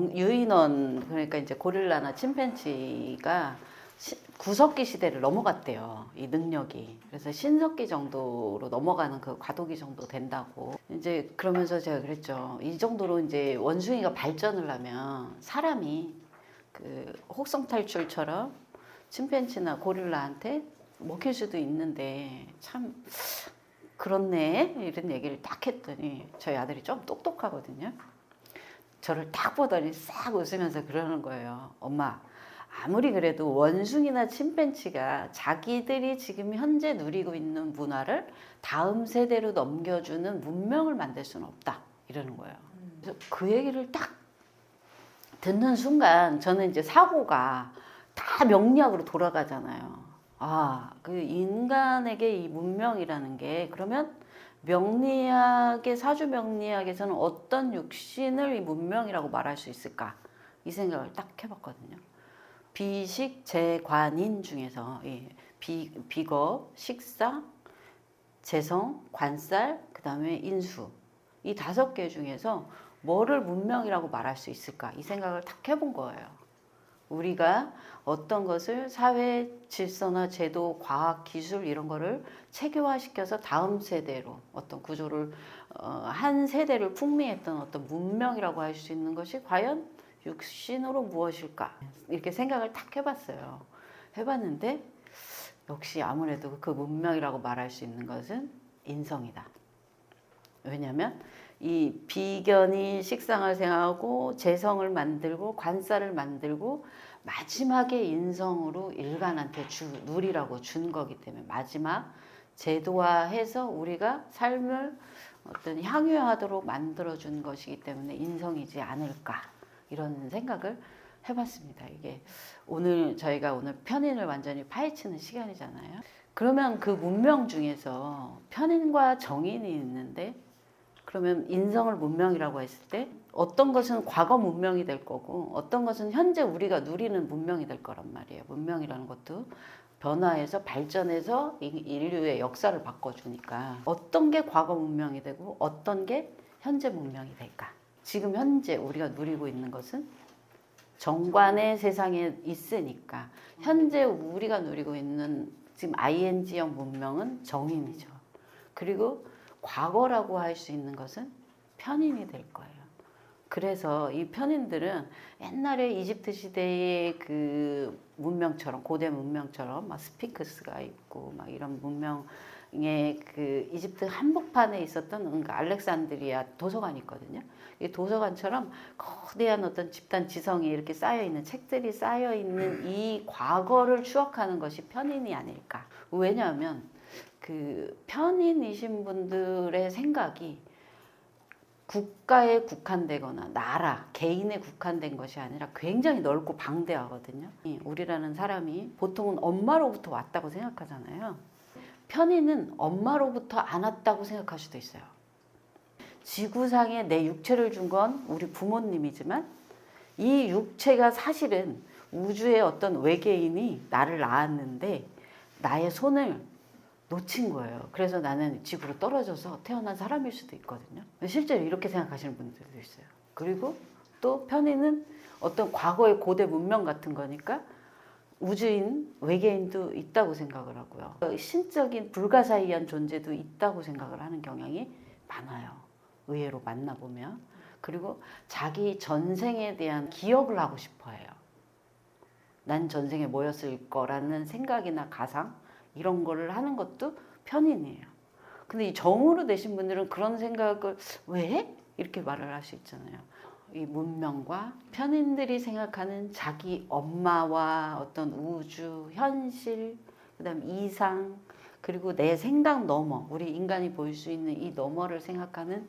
유인원, 그러니까 이제 고릴라나 침팬지가 구석기 시대를 넘어갔대요. 이 능력이. 그래서 신석기 정도로 넘어가는 그 과도기 정도 된다고. 이제 그러면서 제가 그랬죠. 이 정도로 이제 원숭이가 발전을 하면 사람이 그 혹성 탈출처럼 침팬지나 고릴라한테 먹힐 수도 있는데 참 그렇네. 이런 얘기를 딱 했더니 저희 아들이 좀 똑똑하거든요. 저를 딱 보더니 싹 웃으면서 그러는 거예요. 엄마, 아무리 그래도 원숭이나 침팬지가 자기들이 지금 현재 누리고 있는 문화를 다음 세대로 넘겨주는 문명을 만들 수는 없다. 이러는 거예요. 그래서 그 얘기를 딱 듣는 순간 저는 이제 사고가 다 명리학으로 돌아가잖아요. 아, 그 인간에게 이 문명이라는 게 그러면 명리학의 사주 명리학에서는 어떤 육신을 이 문명이라고 말할 수 있을까? 이 생각을 딱 해봤거든요. 비식 재관인 중에서 비거, 식사, 재성, 관살, 그 다음에 인수 이 5개 중에서 뭐를 문명이라고 말할 수 있을까? 이 생각을 딱 해본 거예요. 우리가 어떤 것을 사회 질서나 제도, 과학, 기술 이런 거를 체계화시켜서 다음 세대로 어떤 구조를 한 세대를 풍미했던 어떤 문명이라고 할 수 있는 것이 과연 육신으로 무엇일까? 이렇게 생각을 딱 해봤어요. 해봤는데 역시 아무래도 그 문명이라고 말할 수 있는 것은 인성이다. 왜냐하면 이 비견이 식상을 생하고 재성을 만들고 관살을 만들고 마지막에 인성으로 인간한테 누리라고 준 거기 때문에 마지막 제도화해서 우리가 삶을 어떤 향유하도록 만들어준 것이기 때문에 인성이지 않을까 이런 생각을 해봤습니다. 이게 저희가 오늘 편인을 완전히 파헤치는 시간이잖아요. 그러면 그 문명 중에서 편인과 정인이 있는데 그러면 인성을 문명이라고 했을 때 어떤 것은 과거 문명이 될 거고 어떤 것은 현재 우리가 누리는 문명이 될 거란 말이에요. 문명이라는 것도 변화해서 발전해서 인류의 역사를 바꿔주니까 어떤 게 과거 문명이 되고 어떤 게 현재 문명이 될까? 지금 현재 우리가 누리고 있는 것은 정관의 세상에 있으니까 현재 우리가 누리고 있는 지금 ING형 문명은 정인이죠. 그리고 과거라고 할 수 있는 것은 편인이 될 거예요. 그래서 이 편인들은 옛날에 이집트 시대의 그 문명처럼 고대 문명처럼 막 스핑크스가 있고 막 이런 문명의 그 이집트 한복판에 있었던 그러니까 알렉산드리아 도서관이 있거든요. 이 도서관처럼 거대한 어떤 집단 지성이 이렇게 쌓여 있는 책들이 쌓여 있는 이 과거를 추억하는 것이 편인이 아닐까. 왜냐하면 그 편인이신 분들의 생각이 국가에 국한되거나 나라, 개인에 국한된 것이 아니라 굉장히 넓고 방대하거든요. 우리라는 사람이 보통은 엄마로부터 왔다고 생각하잖아요. 편인은 엄마로부터 안 왔다고 생각할 수도 있어요. 지구상에 내 육체를 준 건 우리 부모님이지만 이 육체가 사실은 우주의 어떤 외계인이 나를 낳았는데 나의 손을 놓친 거예요. 그래서 나는 지구로 떨어져서 태어난 사람일 수도 있거든요. 실제로 이렇게 생각하시는 분들도 있어요. 그리고 또 편의는 어떤 과거의 고대 문명 같은 거니까 우주인, 외계인도 있다고 생각을 하고요. 신적인 불가사의한 존재도 있다고 생각을 하는 경향이 많아요. 의외로 만나보면. 그리고 자기 전생에 대한 기억을 하고 싶어 해요. 난 전생에 뭐였을 거라는 생각이나 가상 이런 거를 하는 것도 편인이에요. 근데 이 정으로 되신 분들은 그런 생각을 왜? 이렇게 말을 할 수 있잖아요. 이 문명과 편인들이 생각하는 자기 엄마와 어떤 우주, 현실, 그 다음 이상, 그리고 내 생각 너머, 우리 인간이 볼 수 있는 이 너머를 생각하는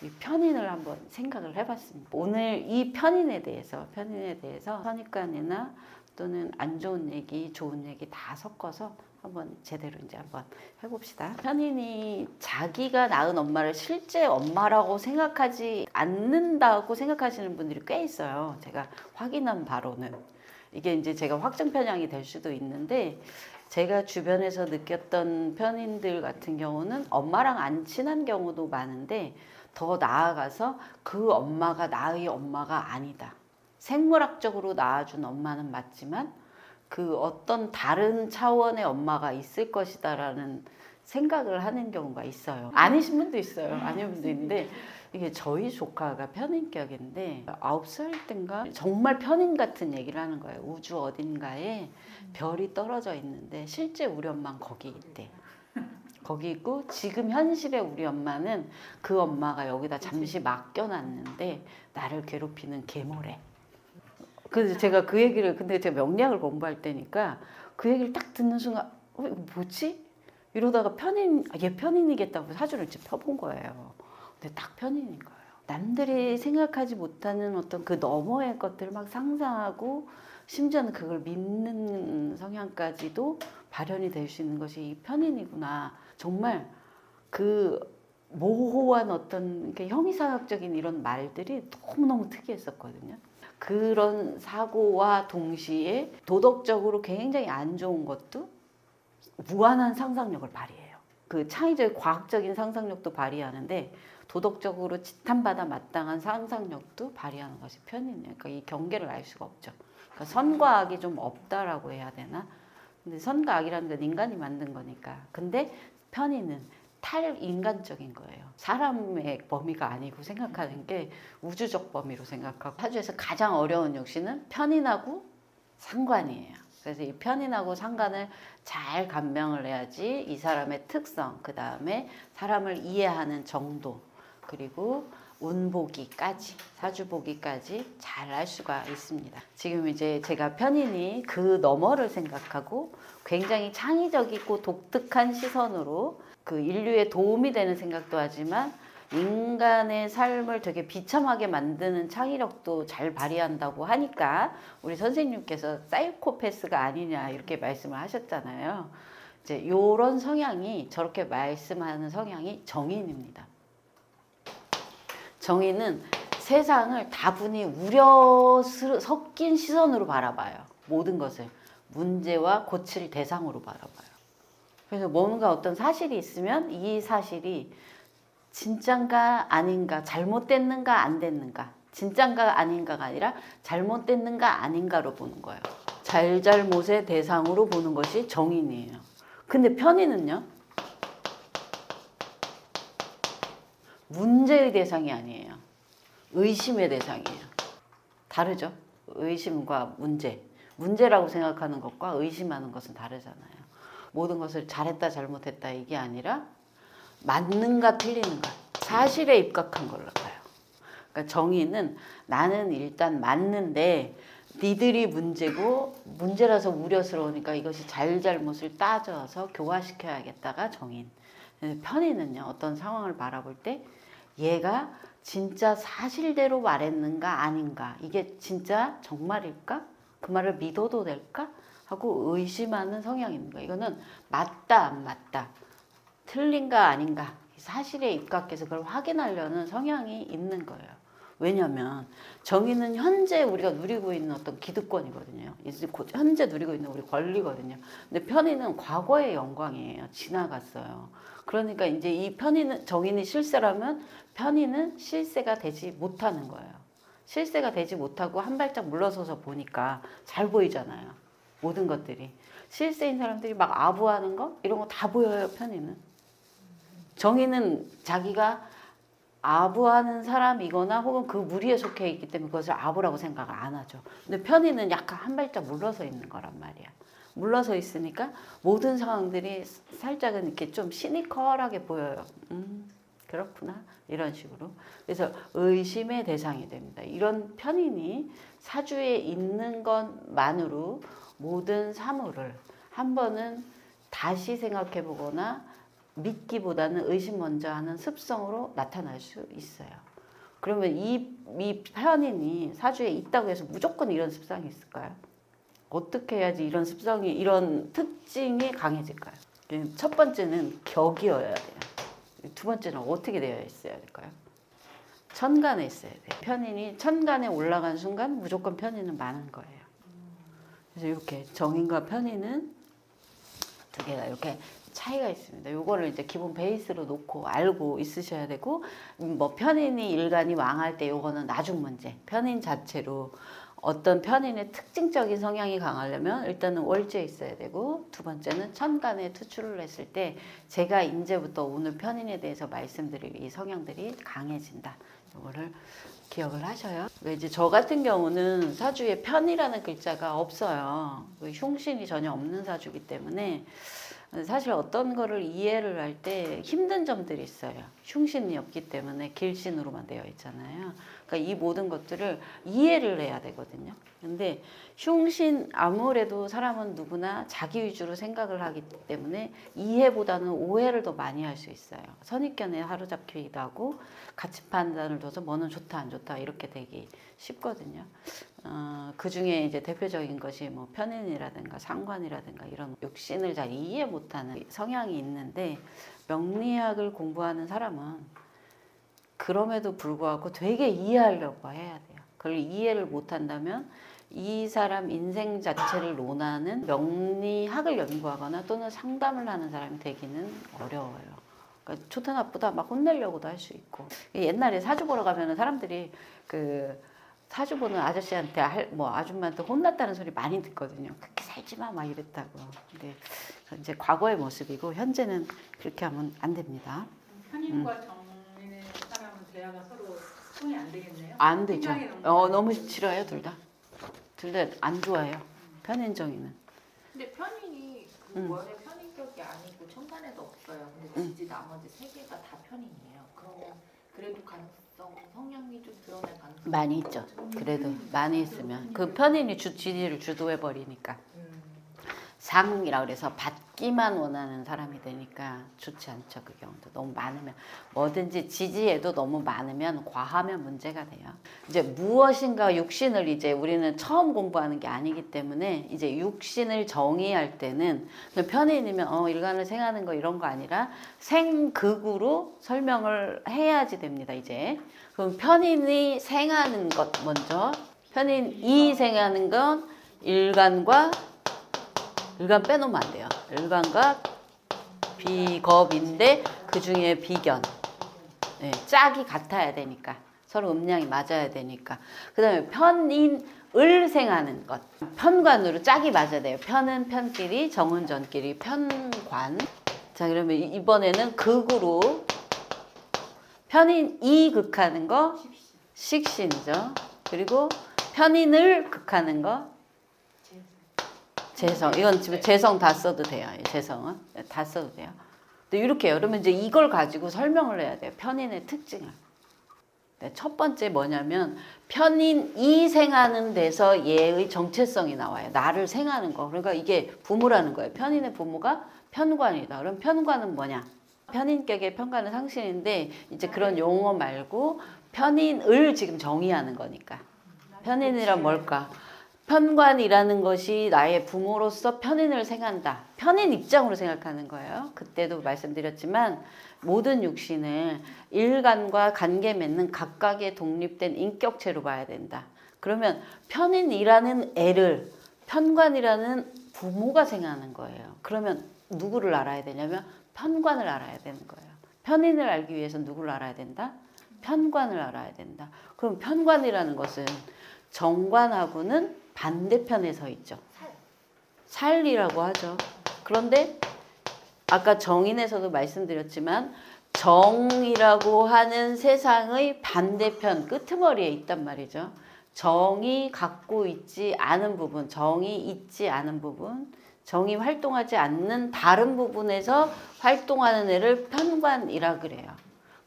이 편인을 한번 생각을 해봤습니다. 오늘 이 편인에 대해서 선입관이나 또는 안 좋은 얘기, 좋은 얘기 다 섞어서 한번 제대로 이제 한번 해봅시다. 편인이 자기가 낳은 엄마를 실제 엄마라고 생각하지 않는다고 생각하시는 분들이 꽤 있어요. 제가 확인한 바로는. 이게 이제 제가 확정 편향이 될 수도 있는데 제가 주변에서 느꼈던 편인들 같은 경우는 엄마랑 안 친한 경우도 많은데 더 나아가서 그 엄마가 나의 엄마가 아니다. 생물학적으로 낳아준 엄마는 맞지만 그 어떤 다른 차원의 엄마가 있을 것이다라는 생각을 하는 경우가 있어요. 아니신 분도 있어요. 아닌 분도 있는데 이게 저희 조카가 편인격인데 9살 땐가 정말 편인 같은 얘기를 하는 거예요. 우주 어딘가에 별이 떨어져 있는데 실제 우리 엄마는 거기 있대. 거기 있고 지금 현실의 우리 엄마는 그 엄마가 여기다 잠시 맡겨놨는데 나를 괴롭히는 계모래. 그래서 제가 그 얘기를 근데 제가 명리학을 공부할 때니까 그 얘기를 딱 듣는 순간 이거 뭐지? 이러다가 얘 편인이겠다고 사주를 이제 펴본 거예요. 근데 딱 편인인 거예요. 남들이 생각하지 못하는 어떤 그 너머의 것들을 막 상상하고 심지어는 그걸 믿는 성향까지도 발현이 될 수 있는 것이 이 편인이구나. 정말 그 모호한 어떤 형이상학적인 이런 말들이 너무너무 특이했었거든요. 그런 사고와 동시에 도덕적으로 굉장히 안 좋은 것도 무한한 상상력을 발휘해요. 그 창의적 과학적인 상상력도 발휘하는데 도덕적으로 지탄받아 마땅한 상상력도 발휘하는 것이 편이네요. 그러니까 이 경계를 알 수가 없죠. 그러니까 선과 악이 좀 없다라고 해야 되나? 근데 선과 악이라는 건 인간이 만든 거니까. 근데 편의는 탈인간적인 거예요. 사람의 범위가 아니고 생각하는 게 우주적 범위로 생각하고 사주에서 가장 어려운 역시는 편인하고 상관이에요. 그래서 이 편인하고 상관을 잘 감명을 해야지 이 사람의 특성, 그 다음에 사람을 이해하는 정도, 그리고 운보기까지, 사주보기까지 잘 알 수가 있습니다. 지금 이제 제가 편인이 그 너머를 생각하고 굉장히 창의적이고 독특한 시선으로 그 인류에 도움이 되는 생각도 하지만 인간의 삶을 되게 비참하게 만드는 창의력도 잘 발휘한다고 하니까 우리 선생님께서 사이코패스가 아니냐 이렇게 말씀을 하셨잖아요. 이제 이런 성향이 저렇게 말씀하는 성향이 정인입니다. 정인은 세상을 다분히 우려 섞인 시선으로 바라봐요. 모든 것을 문제와 고칠 대상으로 바라봐요. 그래서 뭔가 어떤 사실이 있으면 이 사실이 진짠가 아닌가, 잘못됐는가 안 됐는가, 진짠가 아닌가가 아니라 잘못됐는가 아닌가로 보는 거예요. 잘잘못의 대상으로 보는 것이 정인이에요. 근데 편인은요? 문제의 대상이 아니에요. 의심의 대상이에요. 다르죠? 의심과 문제. 문제라고 생각하는 것과 의심하는 것은 다르잖아요. 모든 것을 잘했다 잘못했다 이게 아니라 맞는가 틀리는가 사실에 입각한 걸로 봐요. 그러니까 정의는 나는 일단 맞는데 니들이 문제고 문제라서 우려스러우니까 이것이 잘잘못을 따져서 교화시켜야겠다가 정인. 편의는요 어떤 상황을 바라볼 때 얘가 진짜 사실대로 말했는가 아닌가 이게 진짜 정말일까? 그 말을 믿어도 될까? 하고 의심하는 성향인 거예요. 이거는 맞다 안 맞다 틀린가 아닌가 사실에 입각해서 그걸 확인하려는 성향이 있는 거예요. 왜냐하면 정의는 현재 우리가 누리고 있는 어떤 기득권이거든요. 현재 누리고 있는 우리 권리거든요. 근데 편의는 과거의 영광이에요. 지나갔어요. 그러니까 이제 이 편의는 정의는 실세라면 편의는 실세가 되지 못하는 거예요. 실세가 되지 못하고 한 발짝 물러서서 보니까 잘 보이잖아요. 모든 것들이. 실세인 사람들이 막 아부하는 거 이런 거 다 보여요. 편의는. 정의는 자기가 아부하는 사람이거나 혹은 그 무리에 속해 있기 때문에 그것을 아부라고 생각을 안 하죠. 근데 편의는 약간 한 발짝 물러서 있는 거란 말이야. 물러서 있으니까 모든 상황들이 살짝은 이렇게 좀 시니컬하게 보여요. 그렇구나. 이런 식으로. 그래서 의심의 대상이 됩니다. 이런 편인이 사주에 있는 것만으로 모든 사물을 한 번은 다시 생각해 보거나 믿기보다는 의심 먼저 하는 습성으로 나타날 수 있어요. 그러면 이 편인이 사주에 있다고 해서 무조건 이런 습성이 있을까요? 어떻게 해야지 이런 습성이, 이런 특징이 강해질까요? 첫 번째는 격이어야 돼요. 두 번째는 어떻게 되어 있어야 될까요? 천간에 있어야 돼요. 편인이 천간에 올라간 순간 무조건 편인은 많은 거예요. 그래서 이렇게 정인과 편인은 두 개가 이렇게 차이가 있습니다. 요거를 이제 기본 베이스로 놓고 알고 있으셔야 되고, 뭐 편인이 일간이 망할 때 요거는 나중 문제. 편인 자체로 어떤 편인의 특징적인 성향이 강하려면 일단은 월지에 있어야 되고, 두 번째는 천간에 투출을 했을 때 제가 이제부터 오늘 편인에 대해서 말씀드릴 이 성향들이 강해진다. 이거를 기억을 하셔요. 이제 저 같은 경우는 사주에 편이라는 글자가 없어요. 흉신이 전혀 없는 사주이기 때문에 사실 어떤 거를 이해를 할 때 힘든 점들이 있어요. 흉신이 없기 때문에 길신으로만 되어 있잖아요. 그러니까 이 모든 것들을 이해를 해야 되거든요. 근데 흉신, 아무래도 사람은 누구나 자기 위주로 생각을 하기 때문에 이해보다는 오해를 더 많이 할 수 있어요. 선입견에 사로잡히기도 하고 가치 판단을 둬서 뭐는 좋다 안 좋다 이렇게 되기 쉽거든요. 그 중에 이제 대표적인 것이 뭐 편인이라든가 상관이라든가 이런 육신을 잘 이해 못하는 성향이 있는데, 명리학을 공부하는 사람은 그럼에도 불구하고 되게 이해하려고 해야 돼요. 그걸 이해를 못한다면 이 사람 인생 자체를 논하는 명리학을 연구하거나 또는 상담을 하는 사람이 되기는 어려워요. 그러니까 좋다 나쁘다 막 혼내려고도 할 수 있고. 옛날에 사주 보러 가면은 사람들이 그 사주 보는 아저씨한테 뭐 아줌마한테 혼났다는 소리 많이 듣거든요. 그렇게 살지 마 막 이랬다고. 근데 이제 과거의 모습이고 현재는 그렇게 하면 안 됩니다. 편인과 정인의 사람은 대화가 서로 통이 안 되겠네요. 안 되죠. 생각이 너무 너무 싫어요, 둘 다. 둘 다 안 좋아해요. 편인 정인은. 근데 편인이 원래 편인격이 아니고 천간에도 없어요. 근데 지지 나머지 세 개가 다 편인이에요. 그러면 그래도 가능성, 성향이 좀 드러날 가능성이 많이 있죠. 그래도 많이 있으면 그 편인이 지지를 주도해 버리니까. 상이라 그래서 받기만 원하는 사람이 되니까 좋지 않죠. 그 경우도 너무 많으면, 뭐든지 지지에도 너무 많으면 과하면 문제가 돼요. 이제 무엇인가 육신을 이제 우리는 처음 공부하는 게 아니기 때문에 이제 육신을 정의할 때는 그냥 편인이면 일간을 생하는 거 이런 거 아니라 생극으로 설명을 해야지 됩니다. 이제 그럼 편인이 생하는 것 먼저, 편인이 생하는 건 일간과 일간 빼놓으면 안 돼요. 일간과 비겁인데 그 중에 비견. 네, 짝이 같아야 되니까. 서로 음량이 맞아야 되니까. 그 다음에 편인을 생하는 것. 편관으로 짝이 맞아야 돼요. 편은 편끼리, 정은 전끼리, 편관. 자, 그러면 이번에는 극으로 편인이 극하는 거 식신이죠. 그리고 편인을 극하는 거 재성. 이건 지금 재성 다 써도 돼요. 재성은 다 써도 돼요. 근데 이렇게 여러분 이제 이걸 가지고 설명을 해야 돼요. 편인의 특징을. 첫 번째 뭐냐면 편인이 생하는 데서 얘의 정체성이 나와요. 나를 생하는 거. 그러니까 이게 부모라는 거예요. 편인의 부모가 편관이다. 그럼 편관은 뭐냐? 편인격의 편관은 상신인데 이제 그런 용어 말고 편인을 지금 정의하는 거니까. 편인이란 뭘까? 편관이라는 것이 나의 부모로서 편인을 생한다. 편인 입장으로 생각하는 거예요. 그때도 말씀드렸지만 모든 육신을 일간과 관계 맺는 각각의 독립된 인격체로 봐야 된다. 그러면 편인이라는 애를 편관이라는 부모가 생하는 거예요. 그러면 누구를 알아야 되냐면 편관을 알아야 되는 거예요. 편인을 알기 위해서 누구를 알아야 된다? 편관을 알아야 된다. 그럼 편관이라는 것은 정관하고는 반대편에 서 있죠. 살이라고 하죠. 그런데 아까 정인에서도 말씀드렸지만 정이라고 하는 세상의 반대편 끄트머리에 있단 말이죠. 정이 갖고 있지 않은 부분, 정이 있지 않은 부분, 정이 활동하지 않는 다른 부분에서 활동하는 애를 편관이라 그래요.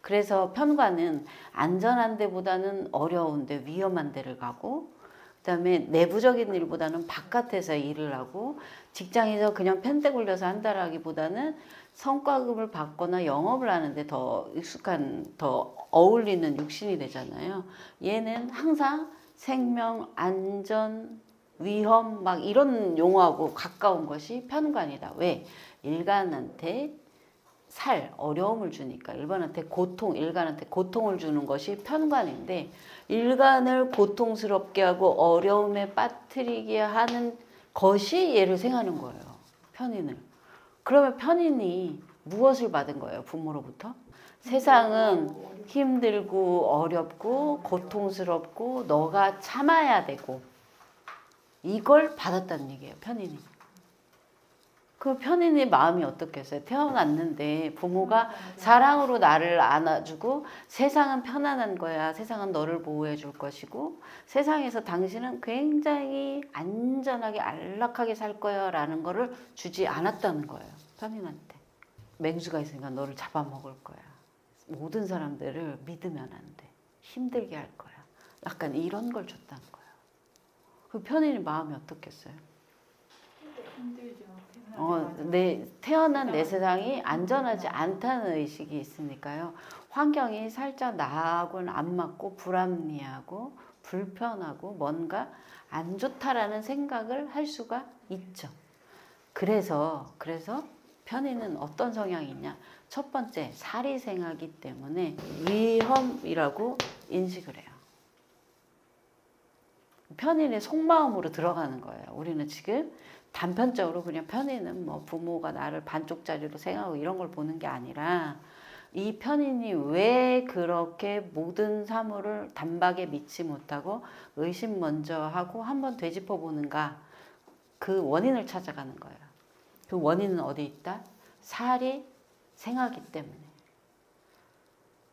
그래서 편관은 안전한 데보다는 어려운 데, 위험한 데를 가고, 그다음에 내부적인 일보다는 바깥에서 일을 하고, 직장에서 그냥 펜대 굴려서 한다라기보다는 성과급을 받거나 영업을 하는데 더 익숙한, 더 어울리는 육신이 되잖아요. 얘는 항상 생명, 안전, 위험 막 이런 용어하고 가까운 것이 편관이다. 왜? 일간한테 어려움을 주니까. 일간한테 고통을 주는 것이 편관인데, 일간을 고통스럽게 하고 어려움에 빠뜨리게 하는 것이 얘를 생하는 거예요. 편인을. 그러면 편인이 무엇을 받은 거예요? 부모로부터? 세상은 힘들고 어렵고 고통스럽고 너가 참아야 되고 이걸 받았다는 얘기예요. 편인이. 그 편인의 마음이 어떻겠어요? 태어났는데 부모가 사랑으로 나를 안아주고 세상은 편안한 거야. 세상은 너를 보호해 줄 것이고 세상에서 당신은 굉장히 안전하게 안락하게 살 거야 라는 거를 주지 않았다는 거예요. 편인한테. 맹수가 있으니까 너를 잡아먹을 거야. 모든 사람들을 믿으면 안 돼. 힘들게 할 거야. 약간 이런 걸 줬다는 거예요. 그 편인의 마음이 어떻겠어요? 힘들죠. 태어난 내 세상이 안전하지 않다는 의식이 있으니까요. 환경이 살짝 나하고는 안 맞고 불합리하고 불편하고 뭔가 안 좋다라는 생각을 할 수가 있죠. 그래서 편인은 어떤 성향이 있냐? 첫 번째, 사리생하기 때문에 위험이라고 인식을 해요. 편인의 속마음으로 들어가는 거예요. 우리는 지금 단편적으로 그냥 편인은 뭐 부모가 나를 반쪽짜리로 생각하고 이런 걸 보는 게 아니라 이 편인이 왜 그렇게 모든 사물을 단박에 믿지 못하고 의심 먼저 하고 한번 되짚어 보는가, 그 원인을 찾아가는 거예요. 그 원인은 어디 있다? 살이 생하기 때문에.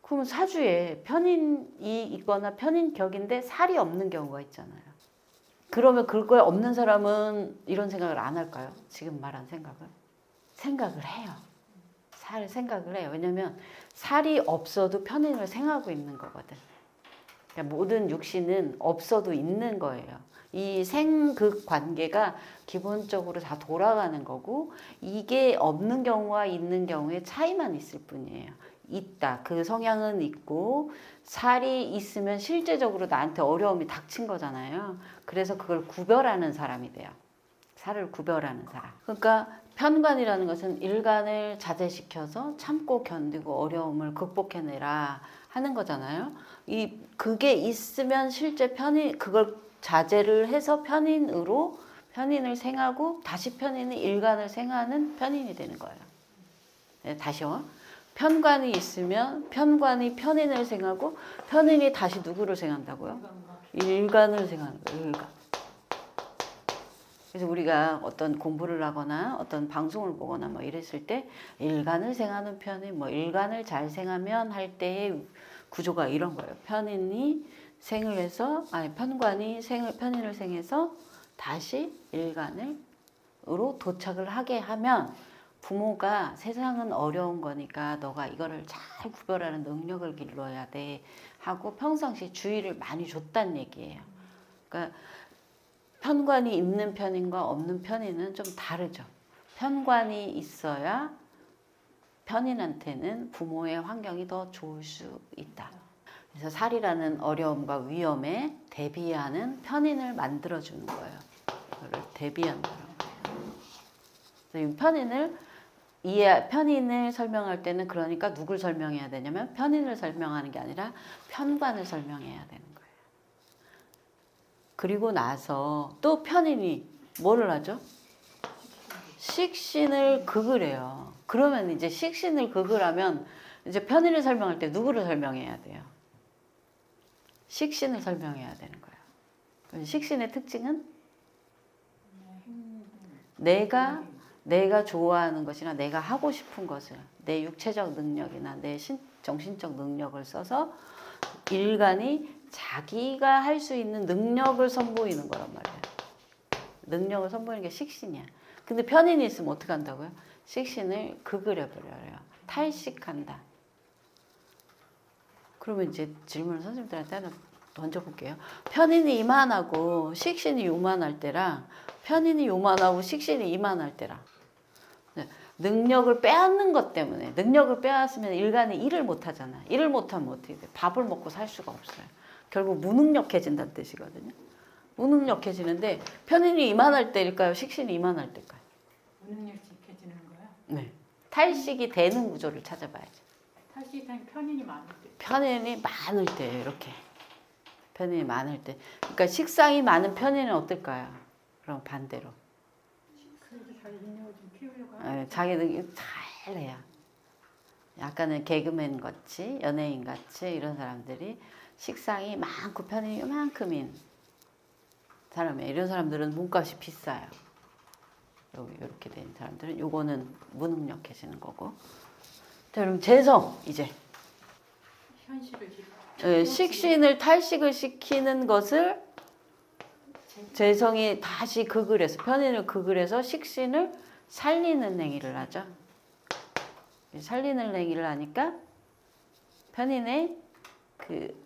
그러면 사주에 편인이 있거나 편인격인데 살이 없는 경우가 있잖아요. 그러면 그거에 없는 사람은 이런 생각을 안 할까요? 지금 말한 생각을? 생각을 해요. 살 생각을 해요. 왜냐면 살이 없어도 편인을 생하고 있는 거거든. 그러니까 모든 육신은 없어도 있는 거예요. 이 생극 관계가 기본적으로 다 돌아가는 거고 이게 없는 경우와 있는 경우에 차이만 있을 뿐이에요. 있다. 그 성향은 있고 살이 있으면 실제적으로 나한테 어려움이 닥친 거잖아요. 그래서 그걸 구별하는 사람이 돼요. 살을 구별하는 사람. 그러니까 편관이라는 것은 일간을 자제시켜서 참고 견디고 어려움을 극복해내라 하는 거잖아요. 그게 있으면 실제 편인, 그걸 자제를 해서 편인으로 편인을 생하고 다시 편인이 일간을 생하는 편인이 되는 거예요. 네, 다시요. 편관이 있으면 편관이 편인을 생하고 편인이 다시 누구를 생한다고요? 일간을 생하는 거예요. 일간. 그래서 우리가 어떤 공부를 하거나 어떤 방송을 보거나 뭐 이랬을 때 일간을 생하는 편인, 뭐 일간을 잘 생하면 할 때의 구조가 이런 거예요. 편인이 생을 해서 편관이 편인을 생해서 다시 일간으로 도착을 하게 하면 부모가 세상은 어려운 거니까 너가 이거를 잘 구별하는 능력을 길러야 돼 하고 평상시 주의를 많이 줬단 얘기예요. 그러니까 편관이 있는 편인과 없는 편인은 좀 다르죠. 편관이 있어야 편인한테는 부모의 환경이 더 좋을 수 있다. 그래서 살이라는 어려움과 위험에 대비하는 편인을 만들어주는 거예요. 그걸 대비한다는 거예요. 이 편인을 설명할 때는 그러니까 누굴 설명해야 되냐면 편인을 설명하는 게 아니라 편관을 설명해야 되는 거예요. 그리고 나서 또 편인이 뭐를 하죠? 식신을 극을 해요. 그러면 이제 식신을 극을 하면 이제 편인을 설명할 때 누구를 설명해야 돼요? 식신을 설명해야 되는 거예요. 식신의 특징은 내가 좋아하는 것이나 내가 하고 싶은 것을 내 육체적 능력이나 내 정신적 능력을 써서 일간이 자기가 할 수 있는 능력을 선보이는 거란 말이에요. 능력을 선보이는 게 식신이야. 근데 편인이 있으면 어떻게 한다고요? 식신을 극을 해버려요. 탈식한다. 그러면 이제 질문을 선생님들한테 하나 던져볼게요. 편인이 이만하고 식신이 요만할 때랑 편인이 요만하고 식신이 이만할 때랑 능력을 빼앗는 것 때문에 능력을 빼앗으면 일간이 일을 못하잖아. 일을 못하면 어떻게 돼? 밥을 먹고 살 수가 없어요. 결국 무능력해진다는 뜻이거든요. 무능력해지는데 편인이 이만할 때일까요? 식신이 이만할 때일까요? 무능력해지는 거야? 네. 탈식이 되는 구조를 찾아봐야죠. 탈식한 편인이 많을 때. 편인이 많을 때 이렇게. 편인이 많을 때. 그러니까 식상이 많은 편인은 어떨까요? 그럼 반대로. 그래도 자기 능력을 좀 키우려고 네, 자기 능력 잘 해요. 약간은 개그맨 같이 연예인 같이 이런 사람들이 식상이 많고 편인이 요만큼인 사람이에요. 이런 사람들은 몸값이 비싸요. 여기 이렇게 된 사람들은 요거는 무능력해지는 거고. 자, 그럼 재성 이제 현실을 식신을 탈식을 시키는 것을 재성이 다시 극을 해서 편인을 극을 해서 식신을 살리는 행위를 하죠. 살리는 행위를 하니까 편인의 그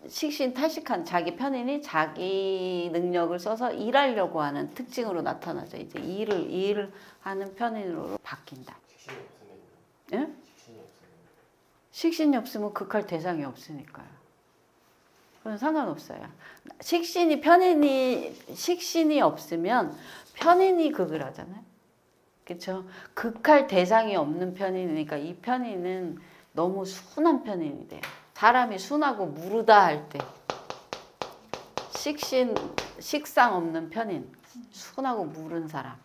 식신 탈식한 자기 편인이 자기 능력을 써서 일하려고 하는 특징으로 나타나죠. 이제 일을 하는 편인으로 바뀐다. 식신이 없으면 예? 식신이 없으면 식신이 없으면 극할 대상이 없으니까요. 그건 상관없어요. 식신이 없으면 편인이 극을 하잖아요. 그렇죠? 극할 대상이 없는 편인이니까 이 편인은 너무 순한 편인이 돼요. 사람이 순하고 무르다 할 때 식상 없는 편인, 순하고 무른 사람.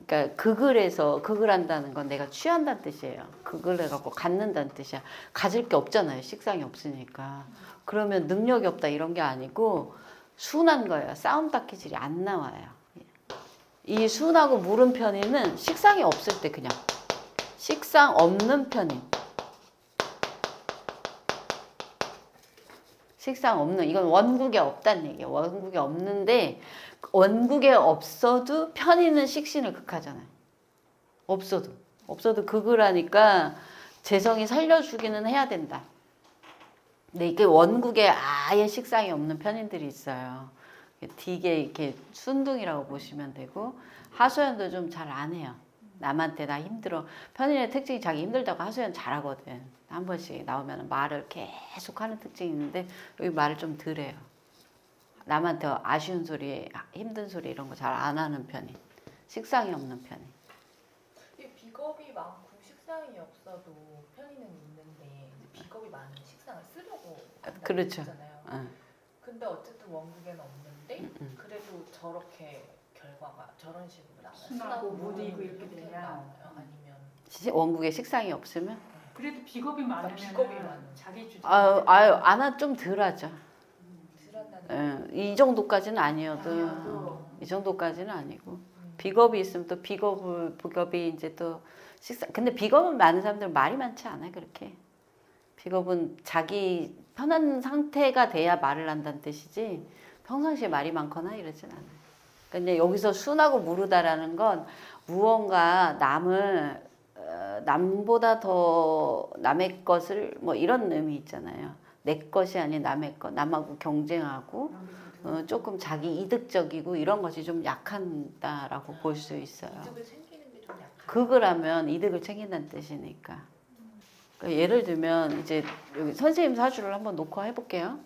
그러니까 극을 한다는 건 내가 취한다는 뜻이에요. 극을 해갖고 갖는다는 뜻이야. 가질 게 없잖아요. 식상이 없으니까. 그러면 능력이 없다 이런 게 아니고 순한 거예요. 싸움 닦기질이 안 나와요. 이 순하고 무른 편인은 식상이 없을 때 그냥 식상 없는 편인. 식상 없는, 이건 원국에 없다는 얘기예요. 원국에 없는데 원국에 없어도 편인은 식신을 극하잖아요. 없어도 극을 하니까 재성이 살려주기는 해야 된다. 근데 이게 원국에 아예 식상이 없는 편인들이 있어요. 되게 이렇게 순둥이라고 보시면 되고 하소연도 좀 잘 안 해요. 남한테 나 힘들어. 편인의 특징이 자기 힘들다고 하소연 잘하거든. 한 번씩 나오면 말을 계속 하는 특징이 있는데 여기 말을 좀 덜 해요. 남한테 아쉬운 소리, 힘든 소리 이런 거 잘 안 하는 편이. 식상이 없는 편이. 비겁이 많고 식상이 없어도 편의는 있는데 비겁이 많은 식상을 쓰려고 그렇죠. 하잖아요. 근데 어쨌든 원국에는 없는데 그래도 저렇게 결과가 저런 식으로 나와요. 순하고 무디고 이렇게 되냐? 나오나요? 아니면 원국에 식상이 없으면 그래도 비겁이 많으면 비겁이 많은. 자기 주장 아나 좀 덜하죠. 덜한다는 이 정도까지는 아니어도 아니어도. 이 정도까지는 아니고 비겁이 있으면 또 비겁이 이제 또 식상. 근데 비겁은 많은 사람들은 말이 많지 않아요. 그렇게 비겁은 자기 편한 상태가 돼야 말을 한다는 뜻이지 평상시에 말이 많거나 이러진 않아요. 근데 여기서 순하고 무르다라는 건 무언가 남보다 더 남의 것을 뭐 이런 의미 있잖아요. 내 것이 아닌 남의 것, 남하고 경쟁하고 조금 자기 이득적이고 이런 것이 좀 약한다라고 볼 수 있어요. 이득을 챙기는 게 좀 약한. 극을 하면 이득을 챙긴다는 뜻이니까. 그러니까 예를 들면 이제 여기 선생님 사주를 한번 놓고 해볼게요.